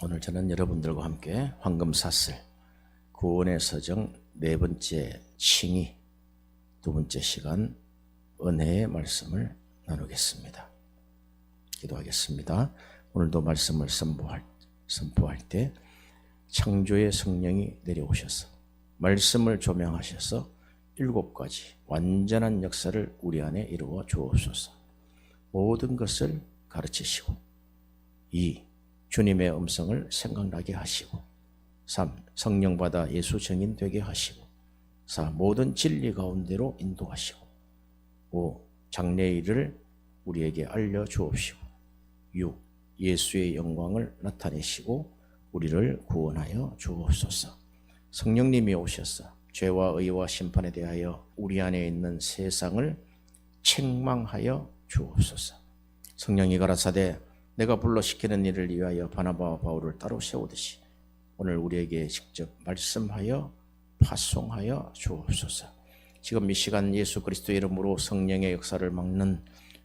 오늘 저는 여러분들과 함께 황금사슬 구원의 서정 네 번째 칭의 두 번째 시간 은혜의 말씀을 나누겠습니다. 기도하겠습니다. 오늘도 말씀을 선포할 때 창조의 성령이 내려오셔서 말씀을 조명하셔서 7가지 완전한 역사를 우리 안에 이루어 주옵소서. 모든 것을 가르치시고 2. 주님의 음성을 생각나게 하시고 3. 성령 받아 예수 증인 되게 하시고 4. 모든 진리 가운데로 인도하시고 5. 장래의 일을 우리에게 알려 주옵시고 6. 예수의 영광을 나타내시고 우리를 구원하여 주옵소서. 성령님이 오셔서 죄와 의와 심판에 대하여 우리 안에 있는 세상을 책망하여 주옵소서. 성령이 가라사대 내가 불러 시키는 일을 위하여 바나바와 바울을 따로 세우듯이 오늘 우리에게 직접 말씀하여 파송하여 주옵소서. 지금 이 시간 예수 그리스도의 이름으로 성령의 역사를 막는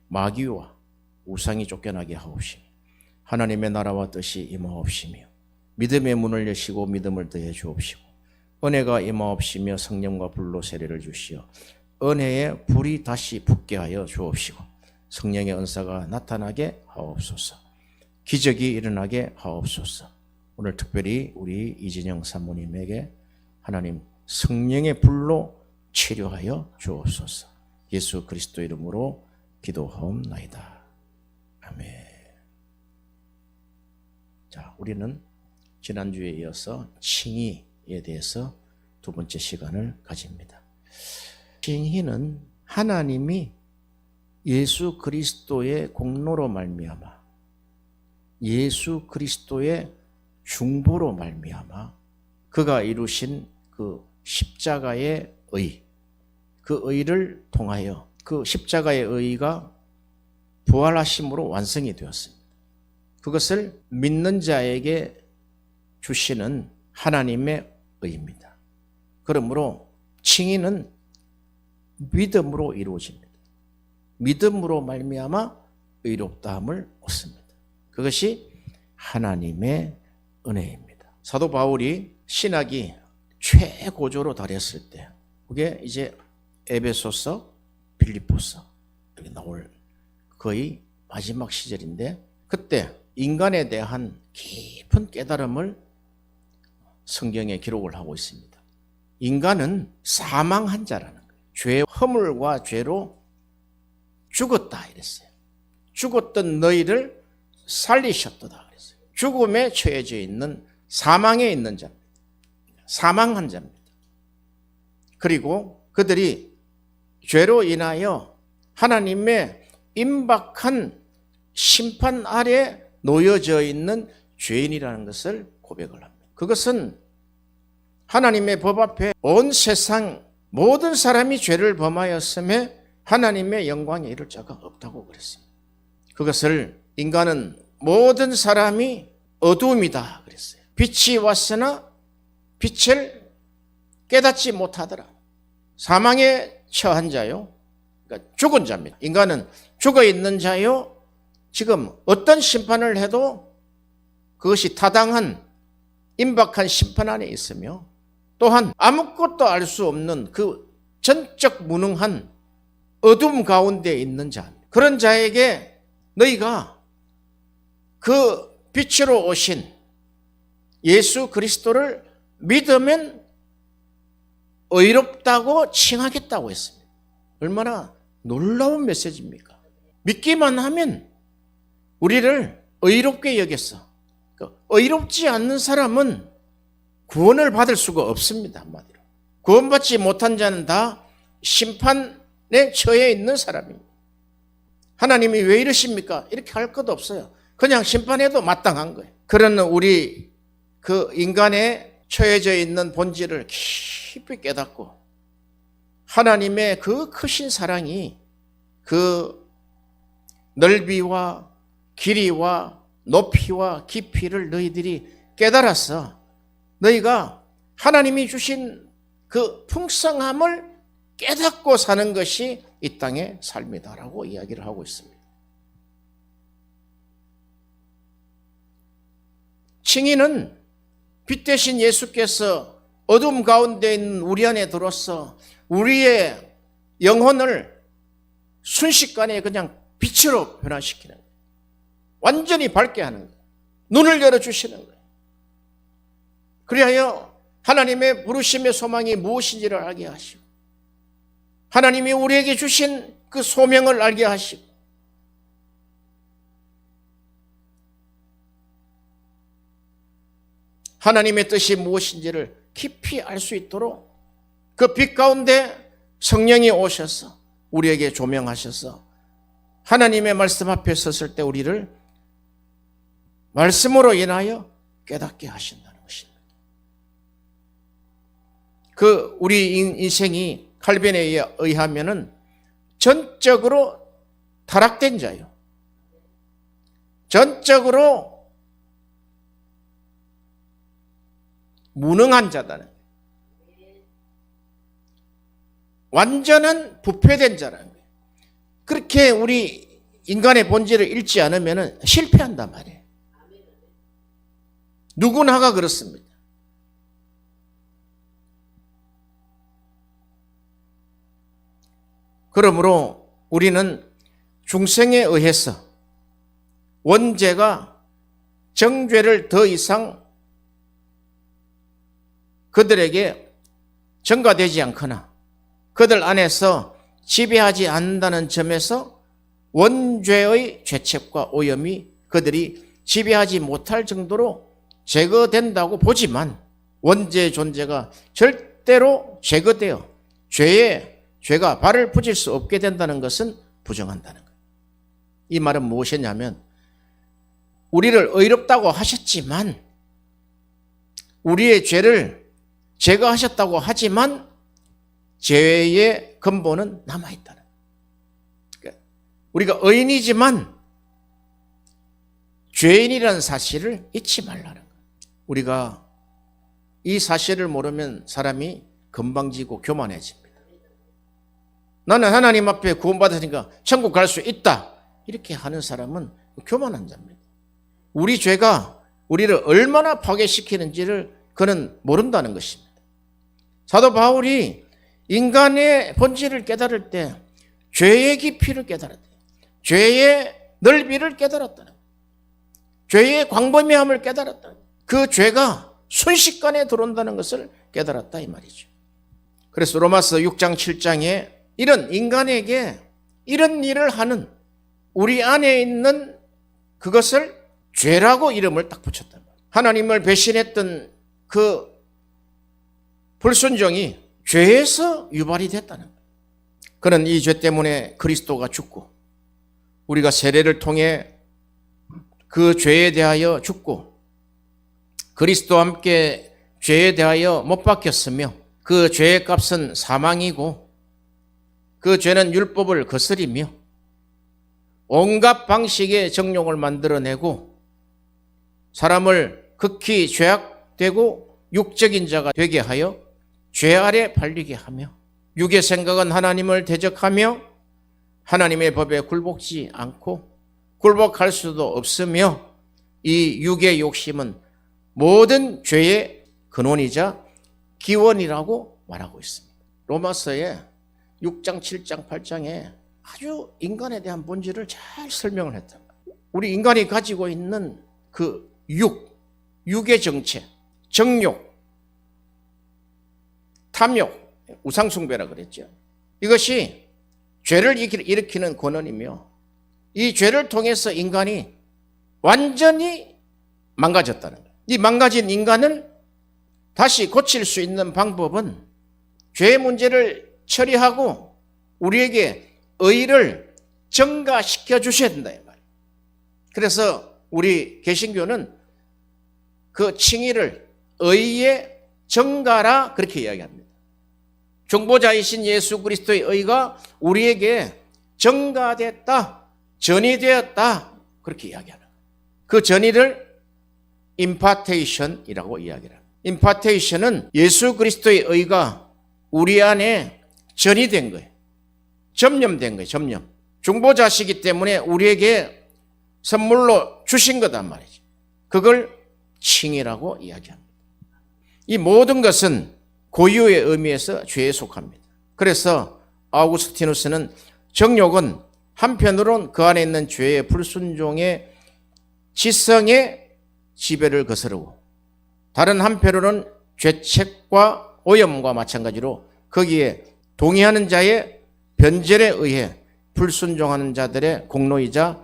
마귀와 우상이 쫓겨나게 하옵시며 하나님의 나라와 뜻이 임하옵시며 믿음의 문을 여시고 믿음을 더해 주옵시고 은혜가 임하옵시며 성령과 불로 세례를 주시어 은혜의 불이 다시 붙게 하여 주옵시고 성령의 은사가 나타나게 하옵소서. 기적이 일어나게 하옵소서. 오늘 특별히 우리 이진영 사모님에게 하나님 성령의 불로 치료하여 주옵소서. 예수 그리스도 이름으로 기도하옵나이다. 아멘. 자, 우리는 지난주에 이어서 칭의에 대해서 두 번째 시간을 가집니다. 칭의는 하나님이 예수 그리스도의 공로로 말미암아 예수 그리스도의 중보로 말미암아 그가 이루신 그 십자가의 의, 그 의를 통하여 그 십자가의 의가 부활하심으로 완성이 되었습니다. 그것을 믿는 자에게 주시는 하나님의 의입니다. 그러므로 칭의는 믿음으로 이루어집니다. 믿음으로 말미암아 의롭다함을 얻습니다. 그것이 하나님의 은혜입니다. 사도 바울이 신학이 최고조로 달했을 때 그게 이제 에베소서, 빌립보서 여기 나올 거의 마지막 시절인데 그때 인간에 대한 깊은 깨달음을 성경에 기록을 하고 있습니다. 인간은 사망한 자라는 거예요. 죄, 허물과 죄로 죽었다 이랬어요. 죽었던 너희를 살리셨도다 그랬어요. 죽음에 처해져 있는 사망에 있는 자입니다. 사망한 자입니다. 그리고 그들이 죄로 인하여 하나님의 임박한 심판 아래 놓여져 있는 죄인이라는 것을 고백을 합니다. 그것은 하나님의 법 앞에 온 세상 모든 사람이 죄를 범하였음에 하나님의 영광에 이를 자가 없다고 그랬습니다. 그것을 인간은 모든 사람이 어두움이다 그랬어요. 빛이 왔으나 빛을 깨닫지 못하더라. 사망에 처한 자요. 그러니까 죽은 자입니다. 인간은 죽어 있는 자요. 지금 어떤 심판을 해도 그것이 타당한 임박한 심판 안에 있으며 또한 아무것도 알 수 없는 그 전적 무능한 어둠 가운데 있는 자. 그런 자에게 너희가 그 빛으로 오신 예수 그리스도를 믿으면 의롭다고 칭하겠다고 했습니다. 얼마나 놀라운 메시지입니까? 믿기만 하면 우리를 의롭게 여겼어. 의롭지 않는 사람은 구원을 받을 수가 없습니다. 한마디로. 구원받지 못한 자는 다 심판에 처해 있는 사람입니다. 하나님이 왜 이러십니까? 이렇게 할 것도 없어요. 그냥 심판해도 마땅한 거예요. 그러는 우리 그 인간에 처해져 있는 본질을 깊이 깨닫고 하나님의 그 크신 사랑이 그 넓이와 길이와 높이와 깊이를 너희들이 깨달아서 너희가 하나님이 주신 그 풍성함을 깨닫고 사는 것이 이 땅의 삶이다라고 이야기를 하고 있습니다. 칭의는 빛 대신 예수께서 어둠 가운데 있는 우리 안에 들어서 우리의 영혼을 순식간에 그냥 빛으로 변화시키는 거예요. 완전히 밝게 하는 거예요. 눈을 열어주시는 거예요. 그리하여 하나님의 부르심의 소망이 무엇인지를 알게 하시고 하나님이 우리에게 주신 그 소명을 알게 하시고 하나님의 뜻이 무엇인지를 깊이 알 수 있도록 그 빛 가운데 성령이 오셔서 우리에게 조명하셔서 하나님의 말씀 앞에 섰을 때 우리를 말씀으로 인하여 깨닫게 하신다는 것입니다. 그 우리 인생이 칼빈에 의하면은 전적으로 타락된 자요. 전적으로 무능한 자다는 거예요. 완전한 부패된 자라는 거예요. 그렇게 우리 인간의 본질을 잃지 않으면 실패한단 말이에요. 누구나가 그렇습니다. 그러므로 우리는 중생에 의해서 원죄가 정죄를 더 이상 그들에게 전가되지 않거나 그들 안에서 지배하지 않는다는 점에서 원죄의 죄책과 오염이 그들이 지배하지 못할 정도로 제거된다고 보지만 원죄의 존재가 절대로 제거되어 죄가 발을 붙일 수 없게 된다는 것은 부정한다는 거예요. 이 말은 무엇이냐면 우리를 의롭다고 하셨지만 우리의 죄를 제거하셨다고 하지만 죄의 근본은 남아있다는 거예요. 그러니까 우리가 의인이지만 죄인이라는 사실을 잊지 말라는 거예요. 우리가 이 사실을 모르면 사람이 건방지고 교만해집니다. 나는 하나님 앞에 구원받았으니까 천국 갈 수 있다 이렇게 하는 사람은 교만한 자입니다. 우리 죄가 우리를 얼마나 파괴시키는지를 그는 모른다는 것입니다. 사도 바울이 인간의 본질을 깨달을 때 죄의 깊이를 깨달았다. 죄의 넓이를 깨달았다. 죄의 광범위함을 깨달았다. 그 죄가 순식간에 들어온다는 것을 깨달았다 이 말이죠. 그래서 로마서 6장 7장에 이런 인간에게 이런 일을 하는 우리 안에 있는 그것을 죄라고 이름을 딱 붙였단 말이에요. 하나님을 배신했던 그 불순종이 죄에서 유발이 됐다는 거예요. 그는 이 죄 때문에 그리스도가 죽고 우리가 세례를 통해 그 죄에 대하여 죽고 그리스도와 함께 죄에 대하여 못 박혔으며 그 죄의 값은 사망이고 그 죄는 율법을 거스리며 온갖 방식의 정욕을 만들어내고 사람을 극히 죄악되고 육적인 자가 되게 하여 죄 아래 팔리게 하며 육의 생각은 하나님을 대적하며 하나님의 법에 굴복지 않고 굴복할 수도 없으며 이 육의 욕심은 모든 죄의 근원이자 기원이라고 말하고 있습니다. 로마서에 6장, 7장, 8장에 아주 인간에 대한 본질을 잘 설명을 했다. 우리 인간이 가지고 있는 그 육의 정체, 정욕, 탐욕, 우상숭배라 그랬죠. 이것이 죄를 일으키는 권원이며 이 죄를 통해서 인간이 완전히 망가졌다는 거예요. 이 망가진 인간을 다시 고칠 수 있는 방법은 죄의 문제를 처리하고 우리에게 의를 증가시켜 주셔야 된다 이 말이에요. 그래서 우리 개신교는 그 칭의를 의의 증가라 그렇게 이야기합니다. 중보자이신 예수 그리스도의 의가 우리에게 증가됐다, 전이되었다 그렇게 이야기하는 거예요. 그 전이를 임파테이션이라고 이야기합니다. 임파테이션은 예수 그리스도의 의가 우리 안에 전이된 거예요. 점염된 거예요. 점염. 중보자시기 때문에 우리에게 선물로 주신 거단 말이죠. 그걸 칭의라고 이야기합니다. 이 모든 것은 고유의 의미에서 죄에 속합니다. 그래서 아우구스티누스는 정욕은 한편으로는 그 안에 있는 죄의 불순종의 지성의 지배를 거스르고 다른 한편으로는 죄책과 오염과 마찬가지로 거기에 동의하는 자의 변절에 의해 불순종하는 자들의 공로이자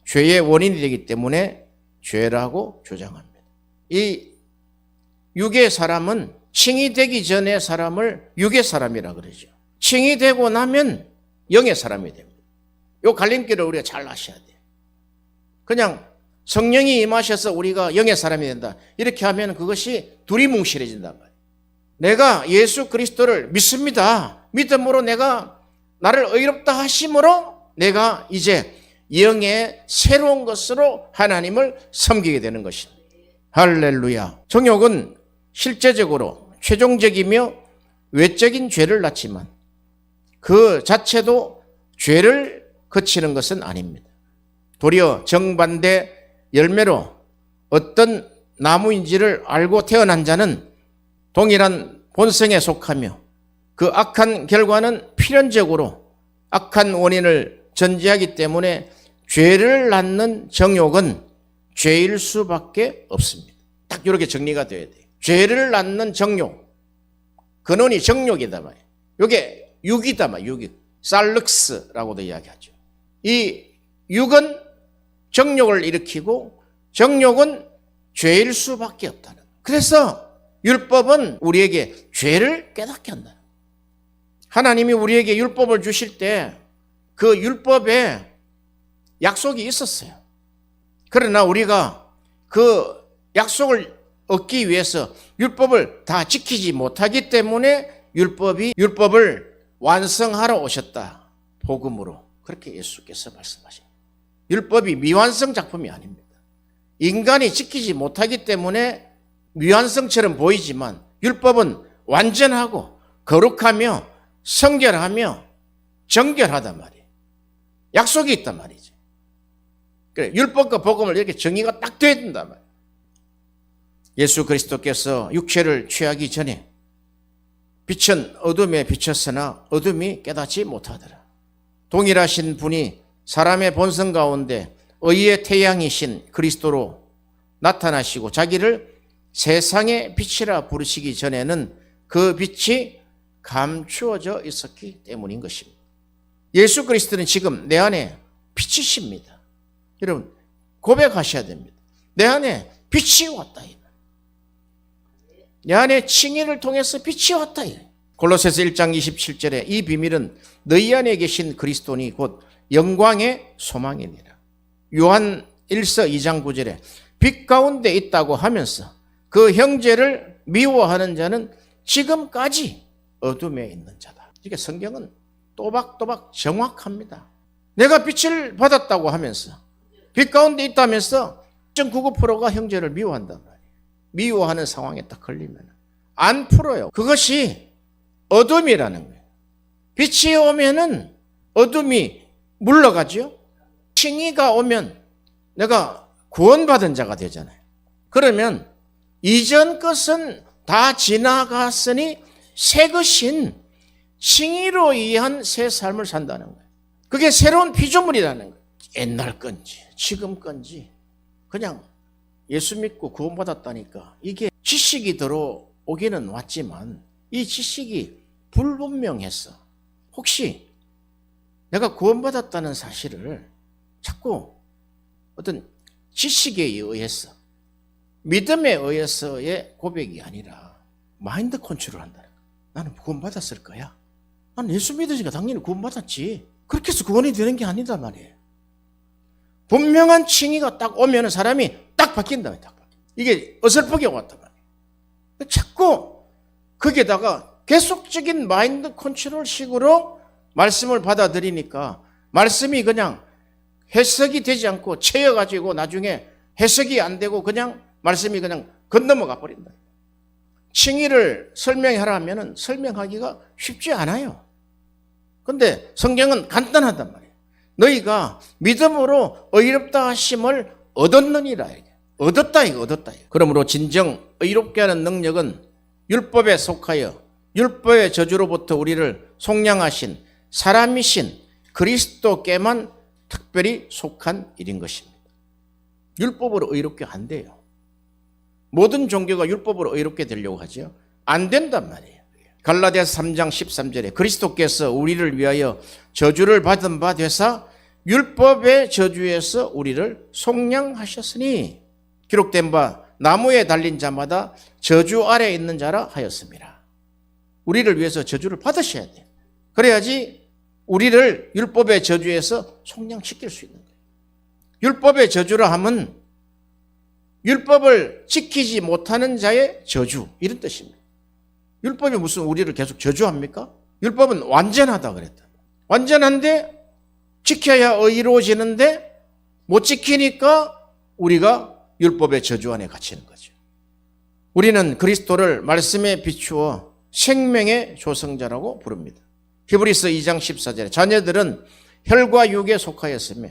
죄의 원인이 되기 때문에 죄라고 주장합니다. 이 육의 사람은 칭의되기 전에 사람을 육의 사람이라 그러죠. 칭의되고 나면 영의 사람이 됩니다. 이 갈림길을 우리가 잘 아셔야 돼요. 그냥 성령이 임하셔서 우리가 영의 사람이 된다, 이렇게 하면 그것이 두리뭉실해진단 말이에요. 내가 예수 그리스도를 믿습니다. 믿음으로 내가 나를 의롭다 하심으로 내가 이제 영의 새로운 것으로 하나님을 섬기게 되는 것입니다. 할렐루야. 정욕은 실제적으로 최종적이며 외적인 죄를 낳지만 그 자체도 죄를 거치는 것은 아닙니다. 도리어 정반대 열매로 어떤 나무인지를 알고 태어난 자는 동일한 본성에 속하며 그 악한 결과는 필연적으로 악한 원인을 전제하기 때문에 죄를 낳는 정욕은 죄일 수밖에 없습니다. 딱 이렇게 정리가 되어야 돼요. 죄를 낳는 정욕, 근원이 정욕이다 말이에요. 이게 육이다 말이에요. 육이 살륵스라고도 이야기하죠. 이 육은 정욕을 일으키고 정욕은 죄일 수밖에 없다는 거예요. 그래서 율법은 우리에게 죄를 깨닫게 한다. 하나님이 우리에게 율법을 주실 때 그 율법에 약속이 있었어요. 그러나 우리가 그 약속을 얻기 위해서 율법을 다 지키지 못하기 때문에 율법을 완성하러 오셨다. 복음으로. 그렇게 예수께서 말씀하십니다. 율법이 미완성 작품이 아닙니다. 인간이 지키지 못하기 때문에 미완성처럼 보이지만 율법은 완전하고 거룩하며 성결하며 정결하단 말이에요. 약속이 있단 말이죠. 그래, 율법과 복음을 이렇게 정의가 딱 되어야 된단 말이에요. 예수 그리스도께서 육체를 취하기 전에 빛은 어둠에 비쳤으나 어둠이 깨닫지 못하더라. 동일하신 분이 사람의 본성 가운데 의의 태양이신 그리스도로 나타나시고 자기를 세상의 빛이라 부르시기 전에는 그 빛이 감추어져 있었기 때문인 것입니다. 예수 그리스도는 지금 내 안에 빛이십니다. 여러분 고백하셔야 됩니다. 내 안에 빛이 왔다. 내 안에 칭의를 통해서 빛이 왔다. 골로새서 1장 27절에 이 비밀은 너희 안에 계신 그리스도니 곧 영광의 소망이니라. 요한 1서 2장 9절에 빛 가운데 있다고 하면서 그 형제를 미워하는 자는 지금까지 어둠에 있는 자다. 이게 성경은 또박또박 정확합니다. 내가 빛을 받았다고 하면서 빛 가운데 있다면서 0.99%가 형제를 미워한단 말이에요. 미워하는 상황에 딱 걸리면 안 풀어요. 그것이 어둠이라는 거예요. 빛이 오면은 어둠이 물러가죠. 칭의가 오면 내가 구원받은 자가 되잖아요. 그러면 이전 것은 다 지나갔으니 새 것인 칭의로 의한 새 삶을 산다는 거예요. 그게 새로운 피조물이라는 거예요. 옛날 건지 지금 건지 그냥 예수 믿고 구원받았다니까 이게 지식이 들어오기는 왔지만 이 지식이 불분명했어. 혹시 내가 구원받았다는 사실을 자꾸 어떤 지식에 의해서 믿음에 의해서의 고백이 아니라 마인드 컨트롤 한다. 나는 구원받았을 거야. 나는 예수 믿으니까 당연히 구원받았지. 그렇게 해서 구원이 되는 게 아니다 말이에요. 분명한 칭의가 딱 오면 사람이 딱 바뀐다. 이게 어설프게 왔단 말이에요. 자꾸 거기에다가 계속적인 마인드 컨트롤 식으로 말씀을 받아들이니까 말씀이 그냥 해석이 되지 않고 채여가지고 나중에 해석이 안 되고 그냥 말씀이 그냥 건너가 버린다. 칭의를 설명하라면 설명하기가 쉽지 않아요. 근데 성경은 간단하단 말이에요. 너희가 믿음으로 의롭다 하심을 얻었느니라. 얻었다 이거 얻었다. 그러므로 진정 의롭게 하는 능력은 율법에 속하여 율법의 저주로부터 우리를 속량하신 사람이신 그리스도께만 특별히 속한 일인 것입니다. 율법으로 의롭게 안 돼요. 모든 종교가 율법으로 의롭게 되려고 하죠. 안 된단 말이에요. 갈라디아서 3장 13절에 그리스도께서 우리를 위하여 저주를 받은 바 되사 율법의 저주에서 우리를 속량하셨으니 기록된 바 나무에 달린 자마다 저주 아래에 있는 자라 하였습니다. 우리를 위해서 저주를 받으셔야 돼요. 그래야지 우리를 율법의 저주에서 속량시킬 수 있는 거예요. 율법의 저주라 하면 율법을 지키지 못하는 자의 저주 이런 뜻입니다. 율법이 무슨 우리를 계속 저주합니까? 율법은 완전하다 그랬다. 완전한데 지켜야 의로워지는데 못 지키니까 우리가 율법의 저주 안에 갇히는 거죠. 우리는 그리스도를 말씀에 비추어 생명의 조성자라고 부릅니다. 히브리서 2장 14절에 자녀들은 혈과 육에 속하였으며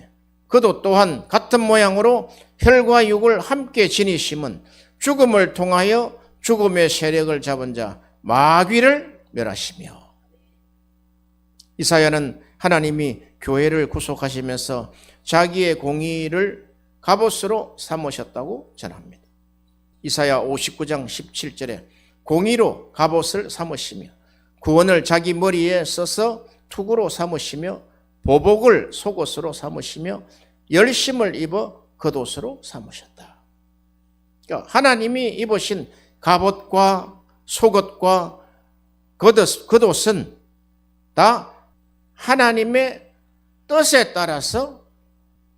그도 또한 같은 모양으로 혈과 육을 함께 지니심은 죽음을 통하여 죽음의 세력을 잡은 자 마귀를 멸하시며. 이사야는 하나님이 교회를 구속하시면서 자기의 공의를 갑옷으로 삼으셨다고 전합니다. 이사야 59장 17절에 공의로 갑옷을 삼으시며 구원을 자기 머리에 써서 투구로 삼으시며 보복을 속옷으로 삼으시며 열심을 입어 겉옷으로 삼으셨다. 그러니까 하나님이 입으신 갑옷과 속옷과 겉옷은 다 하나님의 뜻에 따라서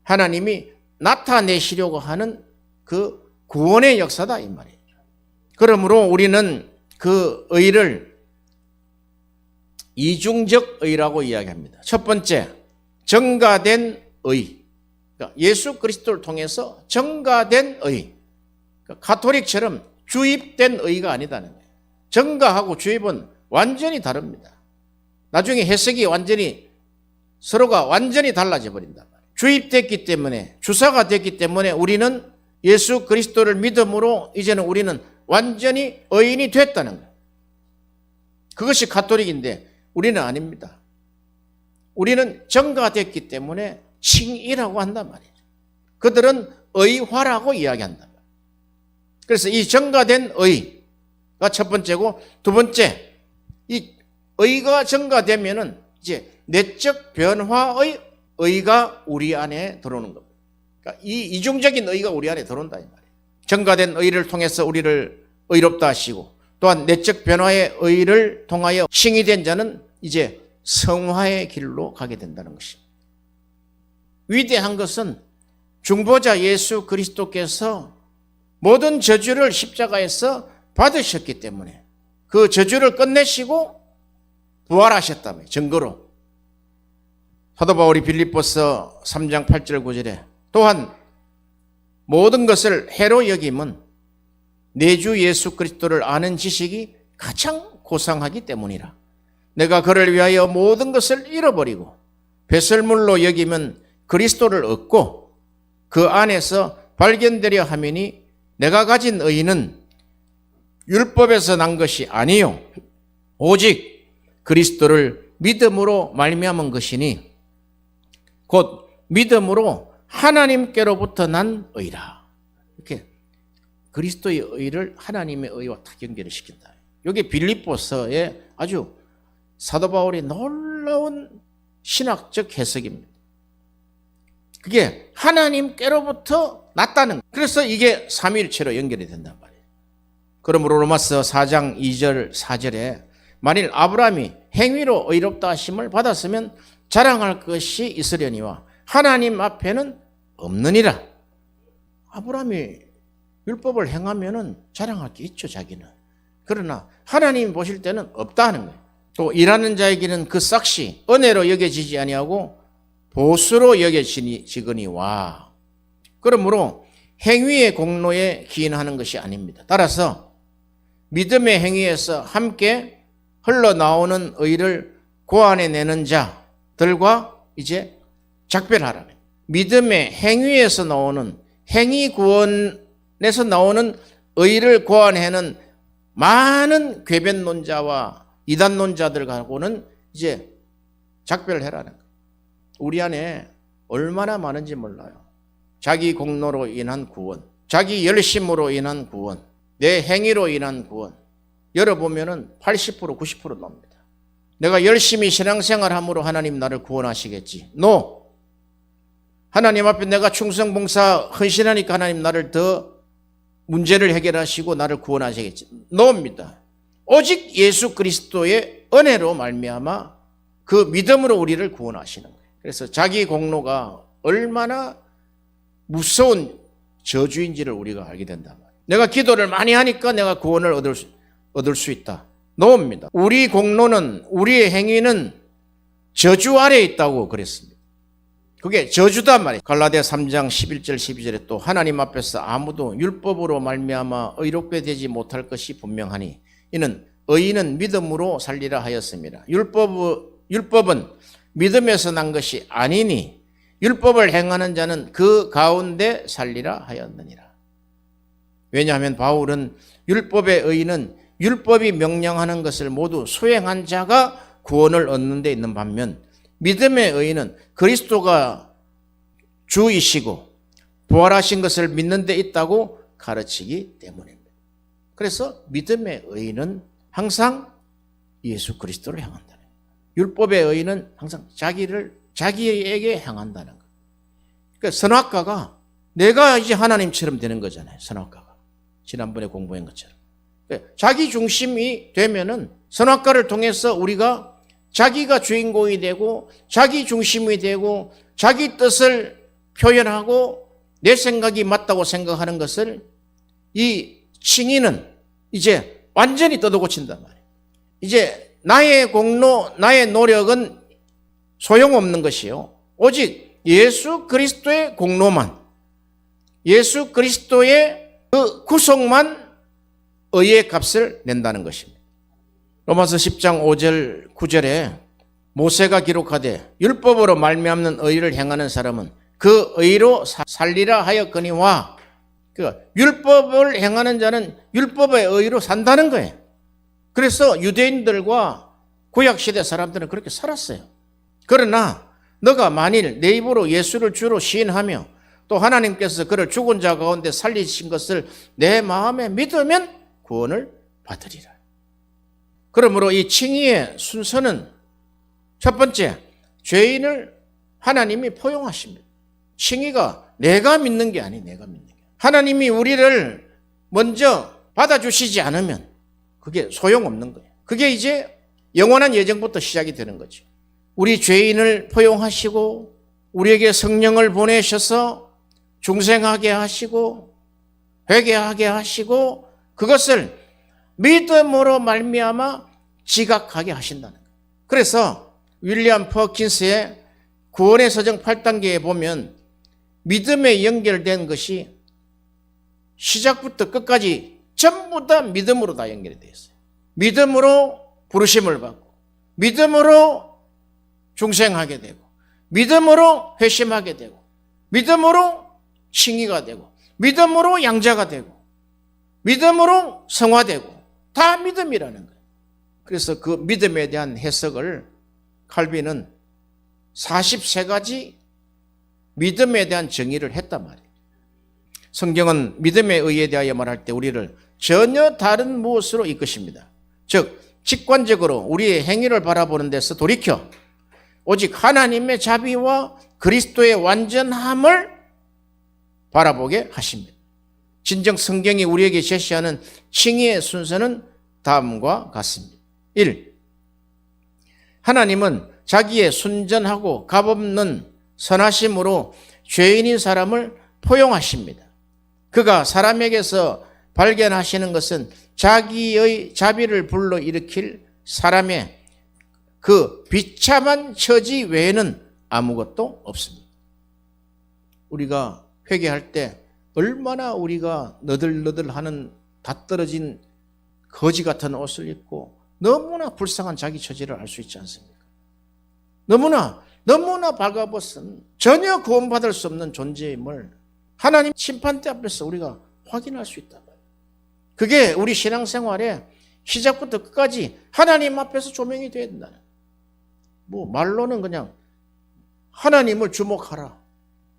하나님이 나타내시려고 하는 그 구원의 역사다 이 말이에요. 그러므로 우리는 그 의를 이중적 의라고 이야기합니다. 첫 번째, 정가된 의. 그러니까 예수 그리스도를 통해서 정가된 의. 그러니까 가톨릭처럼 주입된 의가 아니다는 거예요. 정가하고 주입은 완전히 다릅니다. 나중에 해석이 완전히 서로가 완전히 달라져 버린단 말이에요. 주입됐기 때문에 주사가 됐기 때문에 우리는 예수 그리스도를 믿음으로 이제는 우리는 완전히 의인이 됐다는 거예요. 그것이 가톨릭인데 우리는 아닙니다. 우리는 정가됐기 때문에 칭의라고 한단 말이에요. 그들은 의화라고 이야기한단 말이에요. 그래서 이 정가된 의가 첫 번째고 두 번째, 이 의가 정가되면은 이제 내적 변화의 의가 우리 안에 들어오는 겁니다. 그러니까 이 이중적인 의가 우리 안에 들어온다 이 말이에요. 정가된 의를 통해서 우리를 의롭다 하시고 또한 내적 변화의 의를 통하여 칭의된 자는 이제 성화의 길로 가게 된다는 것입니다. 위대한 것은 중보자 예수 그리스도께서 모든 저주를 십자가에서 받으셨기 때문에 그 저주를 끝내시고 부활하셨다며 증거로. 사도 바울이 빌립보서 3장 8절 9절에 또한 모든 것을 해로 여김은 내 주 예수 그리스도를 아는 지식이 가장 고상하기 때문이라. 내가 그를 위하여 모든 것을 잃어버리고 배설물로 여기면 그리스도를 얻고 그 안에서 발견되려 하매니 내가 가진 의는 율법에서 난 것이 아니요 오직 그리스도를 믿음으로 말미암은 것이니 곧 믿음으로 하나님께로부터 난 의라. 이렇게 그리스도의 의를 하나님의 의와 딱 연결을 시킨다. 이게 빌립보서의 아주 사도 바울의 놀라운 신학적 해석입니다. 그게 하나님께로부터 났다는 거예요. 그래서 이게 삼위일체로 연결이 된단 말이에요. 그러므로 로마서 4장 2절 4절에 만일 아브라함이 행위로 의롭다 하심을 받았으면 자랑할 것이 있으려니와 하나님 앞에는 없느니라. 아브라함이 율법을 행하면은 자랑할 게 있죠, 자기는. 그러나 하나님 보실 때는 없다는 거예요. 또 일하는 자에게는 그 싹시 은혜로 여겨지지 아니하고 보수로 여겨지거니와. 그러므로 행위의 공로에 기인하는 것이 아닙니다. 따라서 믿음의 행위에서 함께 흘러나오는 의를 고안해내는 자들과 이제 작별하라는 거예요. 믿음의 행위에서 나오는 행위 구원의 안에서 나오는 의를 고안해는 많은 궤변론자와 이단론자들하고는 이제 작별해라는 거예요. 우리 안에 얼마나 많은지 몰라요. 자기 공로로 인한 구원, 자기 열심으로 인한 구원, 내 행위로 인한 구원. 열어보면은 80% 90% 나옵니다. 내가 열심히 신앙생활함으로 하나님 나를 구원하시겠지. No. 하나님 앞에 내가 충성봉사 헌신하니까 하나님 나를 더 문제를 해결하시고 나를 구원하시겠지. no입니다. 오직 예수 그리스도의 은혜로 말미암아 그 믿음으로 우리를 구원하시는 거예요. 그래서 자기 공로가 얼마나 무서운 저주인지를 우리가 알게 된단 말이에요. 내가 기도를 많이 하니까 내가 구원을 얻을 수 있다. no입니다. 우리 공로는, 우리의 행위는 저주 아래에 있다고 그랬습니다. 그게 저주단 말이에요. 갈라디아 3장 11절 12절에 또 하나님 앞에서 아무도 율법으로 말미암아 의롭게 되지 못할 것이 분명하니 이는 의인은 믿음으로 살리라 하였습니다. 율법은 믿음에서 난 것이 아니니 율법을 행하는 자는 그 가운데 살리라 하였느니라. 왜냐하면 바울은 율법의 의인은 율법이 명령하는 것을 모두 수행한 자가 구원을 얻는 데 있는 반면 믿음의 의인은 그리스도가 주이시고 부활하신 것을 믿는 데 있다고 가르치기 때문입니다. 그래서 믿음의 의인은 항상 예수 그리스도를 향한다는 거예요. 율법의 의인은 항상 자기에게 향한다는 거예요. 그러니까 선악과가 내가 이제 하나님처럼 되는 거잖아요. 선악과가. 지난번에 공부한 것처럼. 자기 중심이 되면은 선악과를 통해서 우리가 자기가 주인공이 되고 자기 중심이 되고 자기 뜻을 표현하고 내 생각이 맞다고 생각하는 것을 이 칭의는 이제 완전히 떠도고친단 말이에요. 이제 나의 공로, 나의 노력은 소용없는 것이요. 오직 예수 그리스도의 공로만, 예수 그리스도의 그 구속만 의의 값을 낸다는 것입니다. 로마서 10장 5절 9절에 모세가 기록하되 율법으로 말미암는 의를 행하는 사람은 그 의로 살리라 하였거니와, 그러니까 율법을 행하는 자는 율법의 의로 산다는 거예요. 그래서 유대인들과 구약시대 사람들은 그렇게 살았어요. 그러나 너가 만일 내 입으로 예수를 주로 시인하며 또 하나님께서 그를 죽은 자 가운데 살리신 것을 내 마음에 믿으면 구원을 받으리라. 그러므로 이 칭의의 순서는 첫 번째, 죄인을 하나님이 포용하십니다. 칭의가 내가 믿는 게 아니 내가 믿는 게. 하나님이 우리를 먼저 받아주시지 않으면 그게 소용없는 거예요. 그게 이제 영원한 예정부터 시작이 되는 거죠. 우리 죄인을 포용하시고 우리에게 성령을 보내셔서 중생하게 하시고 회개하게 하시고 그것을 믿음으로 말미암아 지각하게 하신다는 거예요. 그래서 윌리엄 퍼킨스의 구원의 서정 8단계에 보면 믿음에 연결된 것이 시작부터 끝까지 전부 다 믿음으로 다 연결이 되어 있어요. 믿음으로 부르심을 받고 믿음으로 중생하게 되고 믿음으로 회심하게 되고 믿음으로 칭의가 되고 믿음으로 양자가 되고 믿음으로 성화되고 다 믿음이라는 거예요. 그래서 그 믿음에 대한 해석을 칼빈은 43가지 믿음에 대한 정의를 했단 말이에요. 성경은 믿음의 의에 대하여 말할 때 우리를 전혀 다른 무엇으로 이끄십니다. 즉 직관적으로 우리의 행위를 바라보는 데서 돌이켜 오직 하나님의 자비와 그리스도의 완전함을 바라보게 하십니다. 진정 성경이 우리에게 제시하는 칭의의 순서는 다음과 같습니다. 1. 하나님은 자기의 순전하고 값없는 선하심으로 죄인인 사람을 포용하십니다. 그가 사람에게서 발견하시는 것은 자기의 자비를 불러일으킬 사람의 그 비참한 처지 외에는 아무것도 없습니다. 우리가 회개할 때 얼마나 우리가 너덜너덜하는 다 떨어진 거지 같은 옷을 입고 너무나 불쌍한 자기 처지를 알 수 있지 않습니까? 너무나 발가벗은 전혀 구원받을 수 없는 존재임을 하나님 심판대 앞에서 우리가 확인할 수 있단 말이에요. 그게 우리 신앙생활에 시작부터 끝까지 하나님 앞에서 조명이 돼야 된다는. 뭐 말로는 그냥 하나님을 주목하라,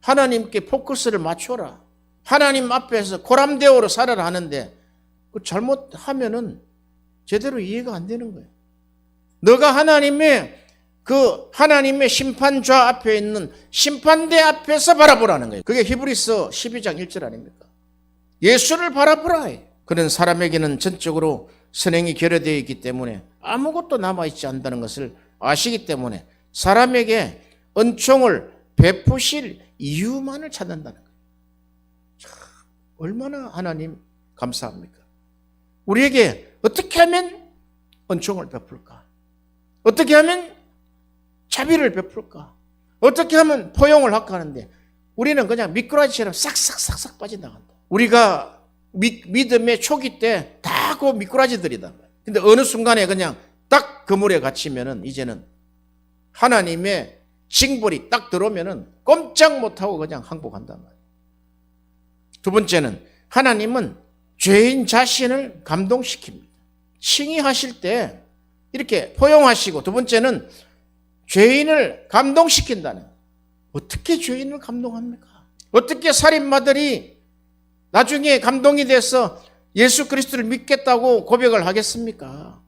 하나님께 포커스를 맞춰라, 하나님 앞에서 고람대오로 살아라 하는데 그 잘못하면은 제대로 이해가 안 되는 거예요. 너가 하나님의 심판좌 앞에 있는 심판대 앞에서 바라보라는 거예요. 그게 히브리서 12장 1절 아닙니까? 예수를 바라보라. 그런 사람에게는 전적으로 선행이 결여되어 있기 때문에 아무것도 남아있지 않는다는 것을 아시기 때문에 사람에게 은총을 베푸실 이유만을 찾는다는 거예요. 참, 얼마나 하나님 감사합니까? 우리에게 어떻게 하면 은총을 베풀까? 어떻게 하면 자비를 베풀까? 어떻게 하면 포용을 할까 하는데 우리는 그냥 미꾸라지처럼 싹싹싹싹 빠져나간다. 우리가 믿음의 초기 때 다 그 미꾸라지들이다. 근데 어느 순간에 그냥 딱 그물에 갇히면은 이제는 하나님의 징벌이 딱 들어오면은 꼼짝 못하고 그냥 항복한단 말이에요. 두 번째는 하나님은 죄인 자신을 감동시킵니다. 칭의하실 때 이렇게 포용하시고, 두 번째는 죄인을 감동시킨다는. 어떻게 죄인을 감동합니까? 어떻게 살인마들이 나중에 감동이 돼서 예수 그리스도를 믿겠다고 고백을 하겠습니까?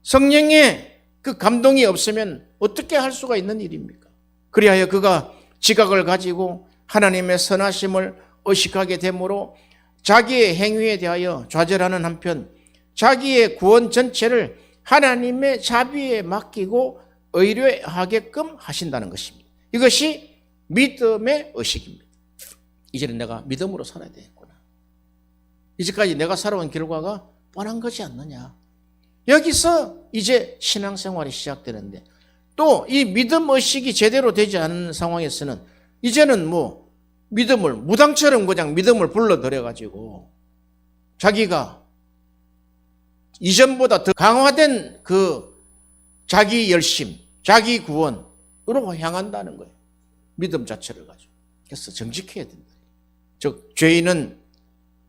성령의 그 감동이 없으면 어떻게 할 수가 있는 일입니까? 그리하여 그가 지각을 가지고 하나님의 선하심을 의식하게 되므로 자기의 행위에 대하여 좌절하는 한편 자기의 구원 전체를 하나님의 자비에 맡기고 의뢰하게끔 하신다는 것입니다. 이것이 믿음의 의식입니다. 이제는 내가 믿음으로 살아야 되겠구나. 이제까지 내가 살아온 결과가 뻔한 거지 않느냐. 여기서 이제 신앙생활이 시작되는데, 또 이 믿음 의식이 제대로 되지 않은 상황에서는 이제는 뭐 믿음을 무당처럼 그냥 믿음을 불러들여가지고 자기가 이전보다 더 강화된 그 자기 열심, 자기 구원으로 향한다는 거예요. 믿음 자체를 가지고. 그래서 정직해야 된다. 즉 죄인은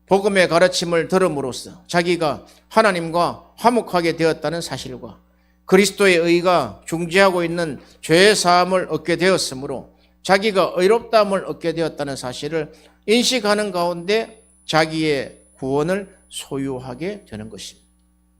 복음의 가르침을 들음으로써 자기가 하나님과 화목하게 되었다는 사실과 그리스도의 의가 중재하고 있는 죄의 사함을 얻게 되었으므로 자기가 의롭다함을 얻게 되었다는 사실을 인식하는 가운데 자기의 구원을 소유하게 되는 것입니다.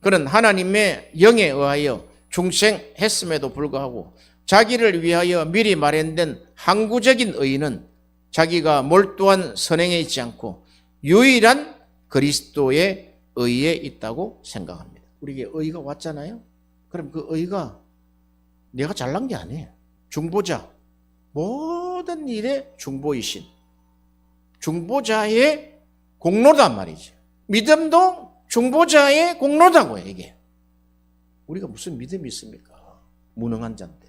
그는 하나님의 영에 의하여 중생했음에도 불구하고 자기를 위하여 미리 마련된 항구적인 의는 자기가 몰두한 선행에 있지 않고 유일한 그리스도의 의에 있다고 생각합니다. 우리에게 의가 왔잖아요. 그럼 그 의가 내가 잘난 게 아니에요. 중보자, 모든 일의 중보이신 중보자의 공로단 말이죠. 믿음도 중보자의 공로다고요. 이게 우리가 무슨 믿음이 있습니까? 무능한 자인데.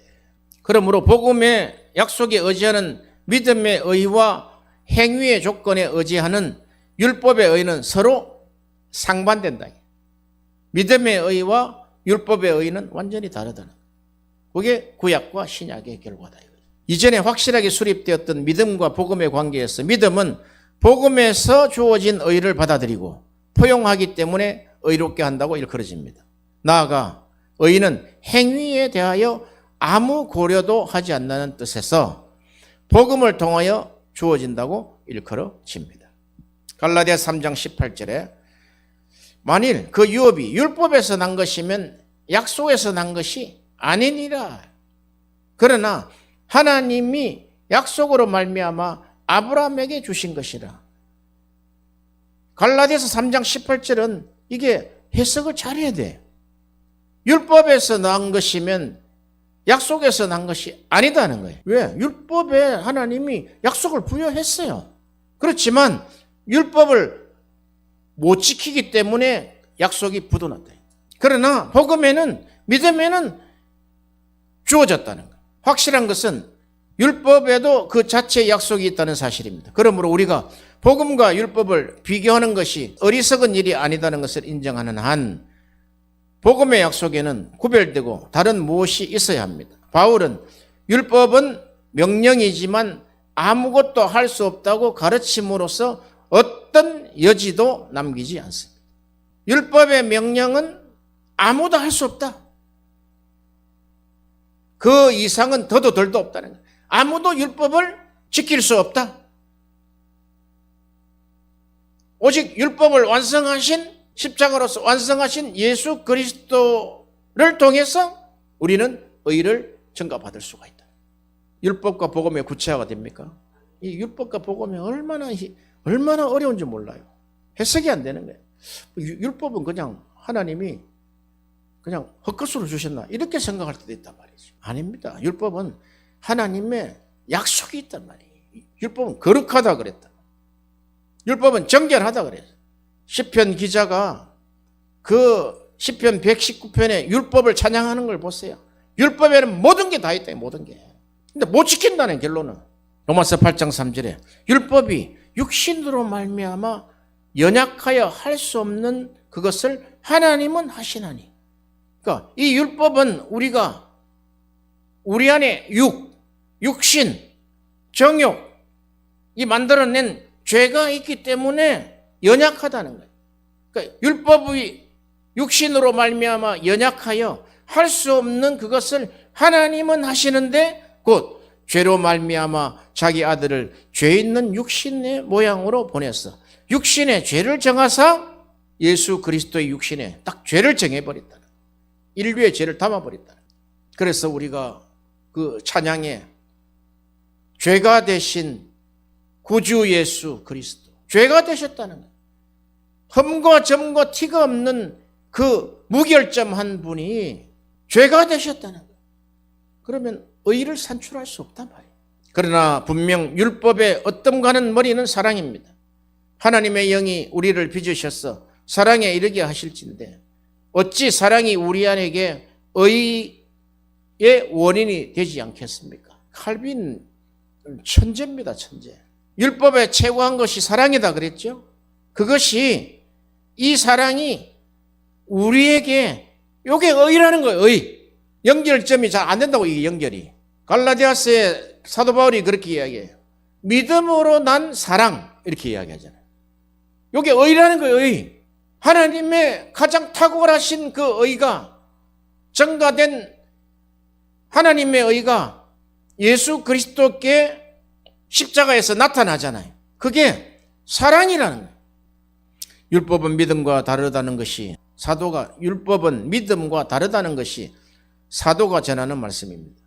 그러므로 복음의 약속에 의지하는 믿음의 의와 행위의 조건에 의지하는 율법의 의는 서로 상반된다. 믿음의 의와 율법의 의는 완전히 다르다는 거예요. 그게 구약과 신약의 결과다. 이전에 확실하게 수립되었던 믿음과 복음의 관계에서 믿음은 복음에서 주어진 의를 받아들이고 포용하기 때문에 의롭게 한다고 일컬어집니다. 나아가 의는 행위에 대하여 아무 고려도 하지 않는 뜻에서 복음을 통하여 주어진다고 일컬어집니다. 갈라디아 3장 18절에 만일 그 유업이 율법에서 난 것이면 약속에서 난 것이 아니니라. 그러나 하나님이 약속으로 말미암아 아브라함에게 주신 것이라. 갈라디아서 3장 18절은 이게 해석을 잘해야 돼. 율법에서 난 것이면 약속에서 난 것이 아니다는 거예요. 왜? 율법에 하나님이 약속을 부여했어요. 그렇지만 율법을 못 지키기 때문에 약속이 부도났다. 그러나 복음에는, 믿음에는 주어졌다는 거예요. 확실한 것은 율법에도 그 자체의 약속이 있다는 사실입니다. 그러므로 우리가 복음과 율법을 비교하는 것이 어리석은 일이 아니다는 것을 인정하는 한 복음의 약속에는 구별되고 다른 무엇이 있어야 합니다. 바울은 율법은 명령이지만 아무것도 할 수 없다고 가르침으로써 어떤 여지도 남기지 않습니다. 율법의 명령은 아무도 할 수 없다. 그 이상은 더도 덜도 없다는 거예요. 아무도 율법을 지킬 수 없다. 오직 율법을 완성하신, 십자가로서 완성하신 예수 그리스도를 통해서 우리는 의를 증거받을 수가 있다. 율법과 복음의 구체화가 됩니까? 이 율법과 복음이 얼마나 어려운지 몰라요. 해석이 안 되는 거예요. 율법은 그냥 하나님이 그냥 헛것으로 주셨나 이렇게 생각할 때도 있단 말이죠. 아닙니다. 율법은 하나님의 약속이 있단 말이에요. 율법은 거룩하다 그랬다. 율법은 정결하다 그랬어요. 시편 기자가 그 시편 119편에 율법을 찬양하는 걸 보세요. 율법에는 모든 게 다 있다. 모든 게. 근데 못 지킨다는 결론은 로마서 8장 3절에 율법이 육신으로 말미암아 연약하여 할 수 없는 그것을 하나님은 하시나니. 그러니까 이 율법은 우리가 우리 안에 육신, 정욕 이 만들어낸 죄가 있기 때문에 연약하다는 거예요. 그러니까 율법이 육신으로 말미암아 연약하여 할 수 없는 그것을 하나님은 하시는데 곧 죄로 말미암아 자기 아들을 죄 있는 육신의 모양으로 보내서 육신의 죄를 정하사 예수 그리스도의 육신에 딱 죄를 정해버렸다. 인류의 죄를 담아버렸다. 그래서 우리가 그 찬양에 죄가 되신 구주 예수 그리스도 죄가 되셨다는 거예요. 흠과 점과 티가 없는 그 무결점한 분이 죄가 되셨다는 거예요. 그러면 의를 산출할 수 없단 말이에요. 그러나 분명 율법의 어떤가는 머리는 사랑입니다. 하나님의 영이 우리를 빚으셔서 사랑에 이르게 하실진데 어찌 사랑이 우리 안에게 의의 원인이 되지 않겠습니까? 칼빈 천재입니다. 천재. 율법에 최고한 것이 사랑이다 그랬죠. 그것이 이 사랑이 우리에게 이게 의라는 거예요. 의. 연결점이 잘 안 된다고 이게 연결이. 갈라디아서에 사도 바울이 그렇게 이야기해요. 믿음으로 난 사랑 이렇게 이야기하잖아요. 이게 의라는 거예요. 의. 하나님의 가장 탁월하신 그 의가 증가된 하나님의 의가 예수 그리스도께 십자가에서 나타나잖아요. 그게 사랑이라는 거예요. 율법은 믿음과 다르다는 것이 율법은 믿음과 다르다는 것이 사도가 전하는 말씀입니다.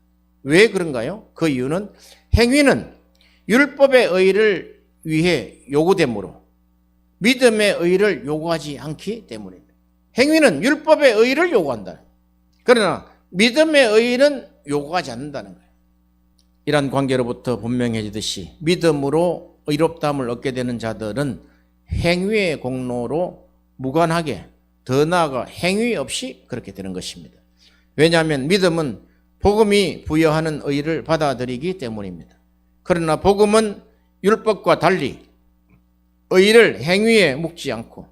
왜 그런가요? 그 이유는 행위는 율법의 의를 위해 요구되므로 믿음의 의를 요구하지 않기 때문입니다. 행위는 율법의 의를 요구한다. 그러나 믿음의 의는 요구하지 않는다는 거예요. 이런 관계로부터 분명해지듯이 믿음으로 의롭다함을 얻게 되는 자들은 행위의 공로로 무관하게 더 나아가 행위 없이 그렇게 되는 것입니다. 왜냐하면 믿음은 복음이 부여하는 의를 받아들이기 때문입니다. 그러나 복음은 율법과 달리 의를 행위에 묶지 않고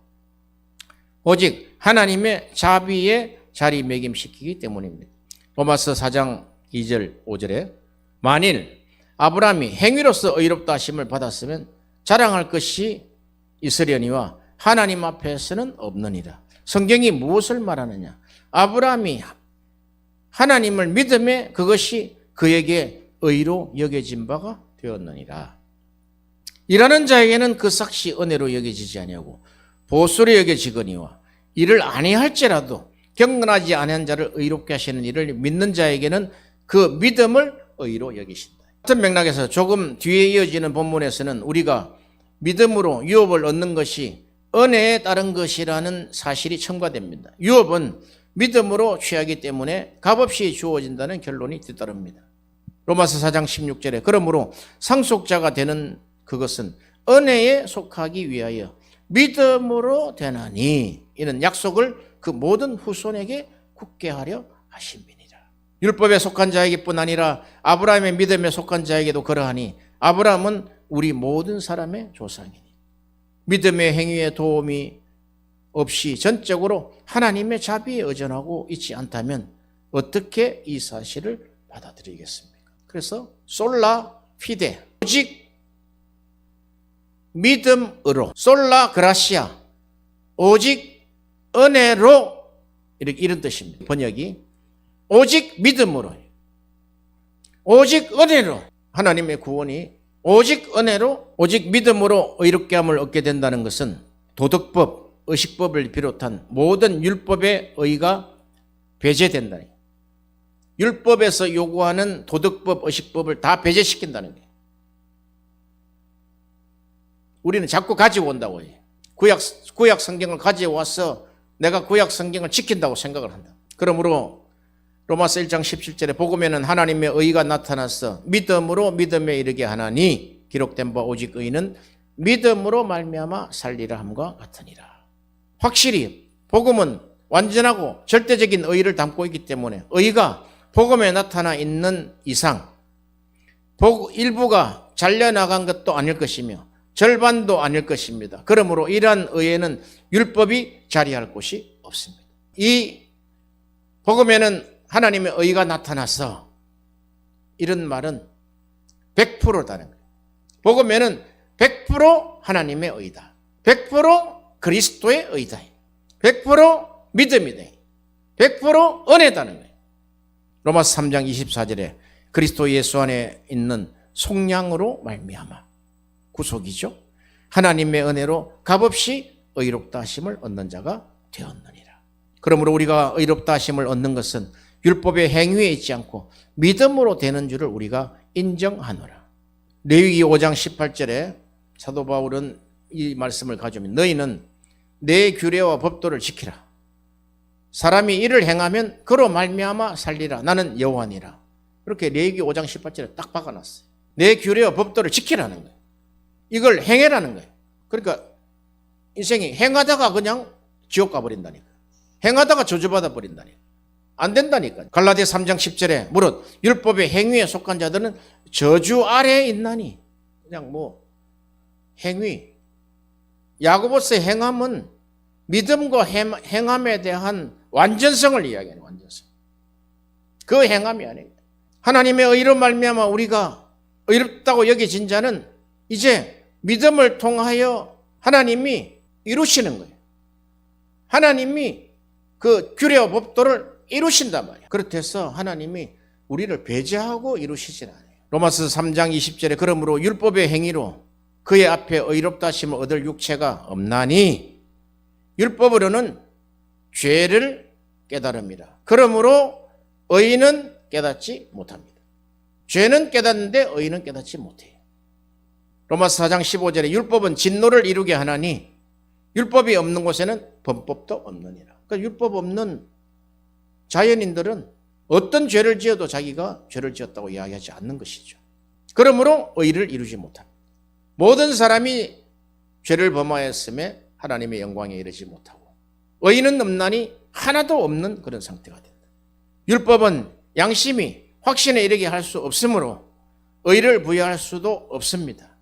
오직 하나님의 자비에 자리매김시키기 때문입니다. 로마서 4장 2절 5절에 만일 아브라함이 행위로서 의롭다 하심을 받았으면 자랑할 것이 있으려니와 하나님 앞에서는 없느니라. 성경이 무엇을 말하느냐? 아브라함이 하나님을 믿음에 그것이 그에게 의로 여겨진 바가 되었느니라. 일하는 자에게는 그 삭시 은혜로 여겨지지 아니하고 보수로 여겨지거니와 이를 아니할지라도 경건하지 아니한 자를 의롭게 하시는 이를 믿는 자에게는 그 믿음을 의로 여기신다. 같은 맥락에서 조금 뒤에 이어지는 본문에서는 우리가 믿음으로 유업을 얻는 것이 은혜에 따른 것이라는 사실이 첨가됩니다. 유업은 믿음으로 취하기 때문에 값없이 주어진다는 결론이 뒤따릅니다. 로마서 4장 16절에 그러므로 상속자가 되는 그것은 은혜에 속하기 위하여 믿음으로 되나니 이는 약속을 그 모든 후손에게 굳게 하려 하심이니라. 율법에 속한 자에게뿐 아니라 아브라함의 믿음에 속한 자에게도 그러하니 아브라함은 우리 모든 사람의 조상이니 믿음의 행위의 도움이 없이 전적으로 하나님의 자비에 의존하고 있지 않다면 어떻게 이 사실을 받아들이겠습니까? 그래서 솔라 피데 오직 믿음으로, 솔라 그라시아, 오직 은혜로, 이런 뜻입니다. 번역이 오직 믿음으로, 오직 은혜로, 하나님의 구원이 오직 은혜로, 오직 믿음으로 의롭게 함을 얻게 된다는 것은 도덕법, 의식법을 비롯한 모든 율법의 의가 배제된다는 거예요. 율법에서 요구하는 도덕법, 의식법을 다 배제시킨다는 거예요. 우리는 자꾸 가지고 온다고 해요. 구약 성경을 가져와서 내가 구약 성경을 지킨다고 생각을 한다. 그러므로 로마서 1장 17절에 복음에는 하나님의 의가 나타나서 믿음으로 믿음에 이르게 하나니 기록된 바 오직 의는 믿음으로 말미암아 살리라 함과 같으니라. 확실히 복음은 완전하고 절대적인 의를 담고 있기 때문에 의가 복음에 나타나 있는 이상 일부가 잘려나간 것도 아닐 것이며 절반도 아닐 것입니다. 그러므로 이러한 의에는 율법이 자리할 곳이 없습니다. 이 복음에는 하나님의 의가 나타나서 이런 말은 100%다는 거예요. 복음에는 100% 하나님의 의다. 100% 그리스도의 의다. 100% 믿음이다. 100% 은혜다는 거예요. 로마서 3장 24절에 그리스도 예수 안에 있는 속량으로 말미암아 구속이죠. 하나님의 은혜로 값없이 의롭다 하심을 얻는 자가 되었느니라. 그러므로 우리가 의롭다 하심을 얻는 것은 율법의 행위에 있지 않고 믿음으로 되는 줄을 우리가 인정하노라. 레위기 5장 18절에 사도 바울은 이 말씀을 가져오면 너희는 내 규례와 법도를 지키라. 사람이 이를 행하면 그로 말미암아 살리라. 나는 여호와니라. 그렇게 레위기 5장 18절에 딱 박아놨어요. 내 규례와 법도를 지키라는 거예요. 이걸 행해라는 거예요. 그러니까 인생이 행하다가 그냥 지옥 가버린다니까. 행하다가 저주받아 버린다니까. 안 된다니까. 갈라디아 3장 10절에 무릇 율법의 행위에 속한 자들은 저주 아래에 있나니. 그냥 행위. 야고보서의 행함은 믿음과 행함에 대한 완전성을 이야기하는 완전성. 그 행함이 아니에요. 하나님의 의로 말미암아 우리가 의롭다고 여겨진 자는 이제 믿음을 통하여 하나님이 이루시는 거예요. 하나님이 그 규례와 법도를 이루신단 말이에요. 그렇대서 하나님이 우리를 배제하고 이루시진 않아요. 로마서 3장 20절에 그러므로 율법의 행위로 그의 앞에 의롭다 하심을 얻을 육체가 없나니 율법으로는 죄를 깨달음이라. 그러므로 의인은 깨닫지 못합니다. 죄는 깨닫는데 의인은 깨닫지 못해요. 로마서 4장 15절에 율법은 진노를 이루게 하나니 율법이 없는 곳에는 범법도 없느니라. 그러니까 율법 없는 자연인들은 어떤 죄를 지어도 자기가 죄를 지었다고 이야기하지 않는 것이죠. 그러므로 의를 이루지 못합니다. 모든 사람이 죄를 범하였음에 하나님의 영광에 이르지 못하고 의인은 없나니 하나도 없는 그런 상태가 된다. 율법은 양심이 확신에 이르게 할 수 없으므로 의를 부여할 수도 없습니다.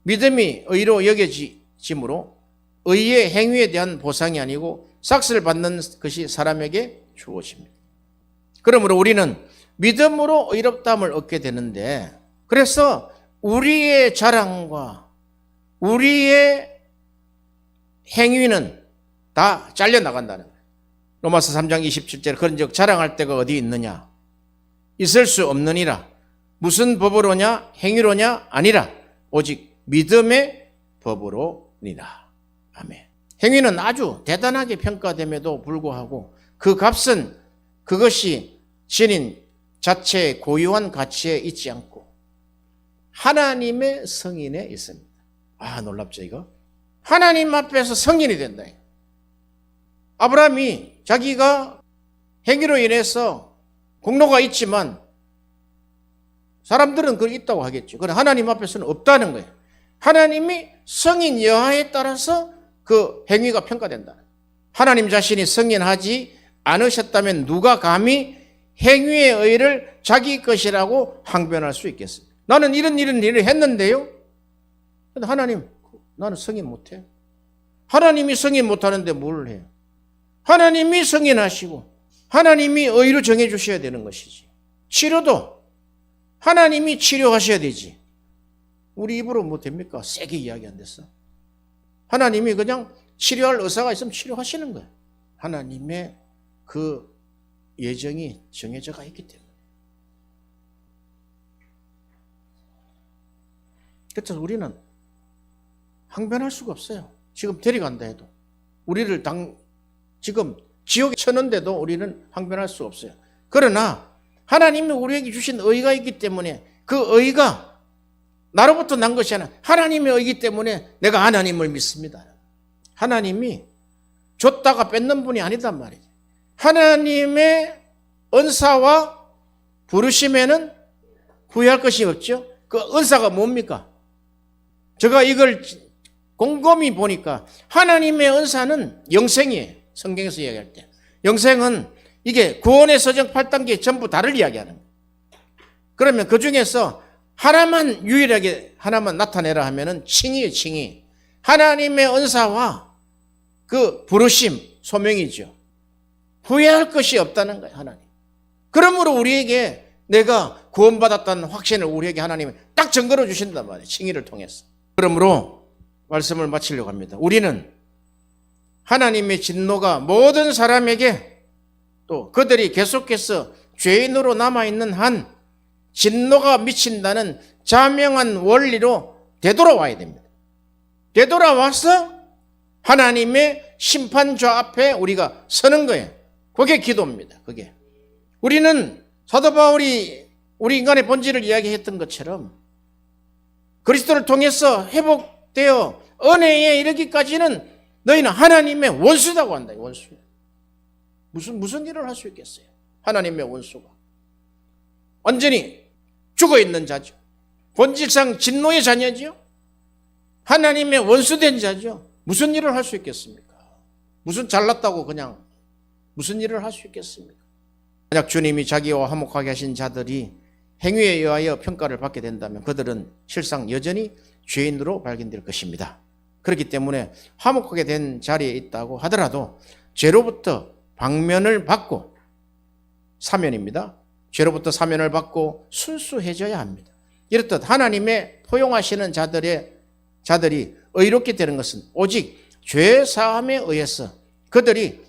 믿음이 의로 여겨지므로 의의 행위에 대한 보상이 아니고 삭스를 받는 것이 사람에게 주어집니다. 그러므로 우리는 믿음으로 의롭다함을 얻게 되는데 그래서 우리의 자랑과 우리의 행위는 다 잘려나간다는 거예요. 로마서 3장 27절에 그런즉 자랑할 데가 어디 있느냐? 있을 수 없느니라. 무슨 법으로냐? 행위로냐? 아니라 오직 믿음의 법으로니라. 아멘. 행위는 아주 대단하게 평가됨에도 불구하고 그 값은 그것이 지닌 자체의 고유한 가치에 있지 않고 하나님의 성인에 있습니다. 아, 놀랍죠 이거? 하나님 앞에서 성인이 된다. 아브라함이 자기가 행위로 인해서 공로가 있지만 사람들은 그게 있다고 하겠죠. 그러나 하나님 앞에서는 없다는 거예요. 하나님이 성인 여하에 따라서 그 행위가 평가된다. 하나님 자신이 성인하지 않으셨다면 누가 감히 행위의 의를 자기 것이라고 항변할 수 있겠습니까? 나는 이런 일을 했는데요. 근데 하나님, 나는 성인 못해. 하나님이 성인 못하는데 뭘 해요? 하나님이 성인하시고 하나님이 의로 정해주셔야 되는 것이지. 치료도 하나님이 치료하셔야 되지. 우리 입으로 뭐 됩니까? 세게 이야기 안 됐어. 하나님이 그냥 치료할 의사가 있으면 치료하시는 거예요. 하나님의 그 예정이 정해져가 있기 때문에. 그래서 우리는 항변할 수가 없어요. 지금 데려간다 해도. 우리를 지금 지옥에 쳐는데도 우리는 항변할 수 없어요. 그러나 하나님이 우리에게 주신 의가 있기 때문에 그 의가 나로부터 난 것이 아니라 하나님의 의이기 때문에 내가 하나님을 믿습니다. 하나님이 줬다가 뺏는 분이 아니단 말이죠. 하나님의 은사와 부르심에는 후회할 것이 없죠. 그 은사가 뭡니까? 제가 이걸 곰곰이 보니까 하나님의 은사는 영생이에요. 성경에서 이야기할 때. 영생은 이게 구원의 서정 8단계 전부 다를 이야기하는 거예요. 그러면 그 중에서 하나만 유일하게 하나만 나타내라 하면은 칭의예요, 칭의. 하나님의 은사와 그 부르심, 소명이죠. 후회할 것이 없다는 거예요, 하나님. 그러므로 우리에게 내가 구원받았다는 확신을 우리에게 하나님이 딱 증거로 주신단 말이에요. 칭의를 통해서. 그러므로 말씀을 마치려고 합니다. 우리는 하나님의 진노가 모든 사람에게 또 그들이 계속해서 죄인으로 남아있는 한 진노가 미친다는 자명한 원리로 되돌아와야 됩니다. 되돌아와서 하나님의 심판좌 앞에 우리가 서는 거예요. 그게 기도입니다. 그게. 우리는 사도 바울이 우리 인간의 본질을 이야기했던 것처럼 그리스도를 통해서 회복되어 은혜에 이르기까지는 너희는 하나님의 원수라고 한다. 원수. 무슨 일을 할 수 있겠어요? 하나님의 원수가. 완전히 죽어있는 자죠. 본질상 진노의 자녀죠. 하나님의 원수된 자죠. 무슨 일을 할 수 있겠습니까? 무슨 잘났다고 그냥 무슨 일을 할 수 있겠습니까? 만약 주님이 자기와 화목하게 하신 자들이 행위에 의하여 평가를 받게 된다면 그들은 실상 여전히 죄인으로 발견될 것입니다. 그렇기 때문에 화목하게 된 자리에 있다고 하더라도 죄로부터 방면을 받고 사면입니다. 죄로부터 사면을 받고 순수해져야 합니다. 이렇듯 하나님의 포용하시는 자들이 의롭게 되는 것은 오직 죄 사함에 의해서 그들이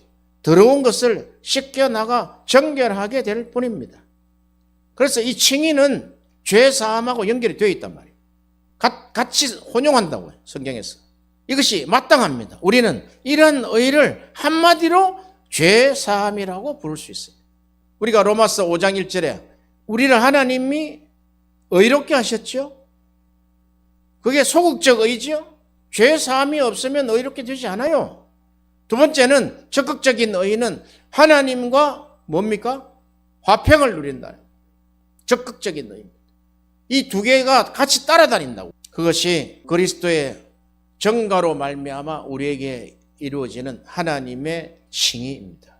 더러운 것을 씻겨나가 정결하게 될 뿐입니다. 그래서 이 칭의는 죄 사함하고 연결이 되어 있단 말이에요. 같이 혼용한다고요. 성경에서. 이것이 마땅합니다. 우리는 이런 의를 한마디로 죄 사함이라고 부를 수 있습니다. 우리가 로마서 5장 1절에 우리를 하나님이 의롭게 하셨죠. 그게 소극적 의죠. 죄 사함이 없으면 의롭게 되지 않아요. 두 번째는 적극적인 의는 하나님과 뭡니까? 화평을 누린다. 적극적인 의입니다. 이 두 개가 같이 따라다닌다고. 그것이 그리스도의 정가로 말미암아 우리에게 이루어지는 하나님의 칭의입니다.